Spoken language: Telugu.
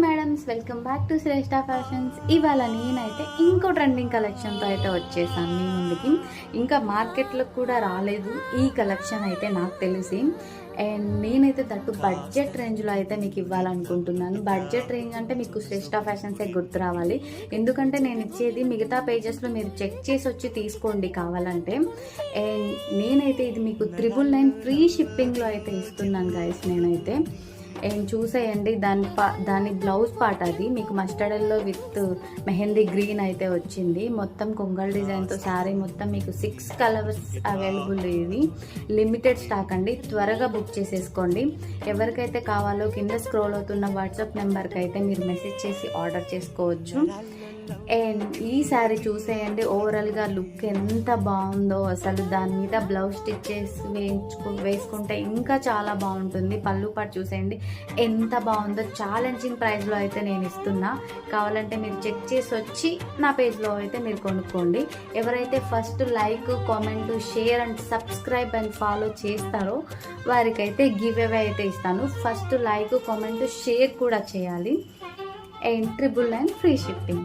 Madams, welcome back to Shreshta fashions. ఇవాళ నేనైతే ఇంకో ట్రెండింగ్ కలెక్షన్తో అయితే వచ్చేసాను మీ ముందుకి. ఇంకా మార్కెట్లో కూడా రాలేదు ఈ కలెక్షన్ అయితే నాకు తెలిసి. అండ్ నేనైతే దట్టు బడ్జెట్ రేంజ్లో అయితే మీకు ఇవ్వాలనుకుంటున్నాను. బడ్జెట్ రేంజ్ అంటే మీకు శ్రేష్ఠ ఫ్యాషన్సే గుర్తు రావాలి, ఎందుకంటే నేను ఇచ్చేది మిగతా పేజెస్లో మీరు చెక్ చేసి వచ్చి తీసుకోండి కావాలంటే. అండ్ నేనైతే ఇది మీకు 999 ఫ్రీ షిప్పింగ్లో అయితే ఇస్తున్నాను గైస్ నేనైతే. అండ్ చూసేయండి, దాని బ్లౌజ్ పార్ట్ అది మీకు mustard yellow with mehndi green అయితే వచ్చింది. మొత్తం కొంగల్ డిజైన్తో శారీ మొత్తం మీకు 6 కలర్స్ అవైలబుల్. ఇది లిమిటెడ్ స్టాక్ అండి, త్వరగా బుక్ చేసేసుకోండి. ఎవరికైతే కావాలో కింద స్క్రోల్ అవుతున్న వాట్సాప్ నెంబర్కి అయితే మీరు మెసేజ్ చేసి ఆర్డర్ చేసుకోవచ్చు. అండ్ ఈ శారీ చూసేయండి, ఓవరాల్గా లుక్ ఎంత బాగుందో అసలు. దాని మీద బ్లౌజ్ స్టిచ్చెస్ వేసుకుంటే ఇంకా చాలా బాగుంటుంది. పళ్ళు పాటు చూసేయండి ఎంత బాగుందో. ఛాలెంజింగ్ ప్రైస్లో అయితే నేను ఇస్తున్నా, కావాలంటే మీరు చెక్ చేసి వచ్చి నా పేజ్లో అయితే మీరు కొనుక్కోండి. ఎవరైతే first like, comment, share and subscribe and follow చేస్తారో వారికైతే గివ్ అవే అయితే ఇస్తాను. ఫస్ట్ లైక్, కామెంట్, షేర్ కూడా చేయాలి. And 999 free shipping.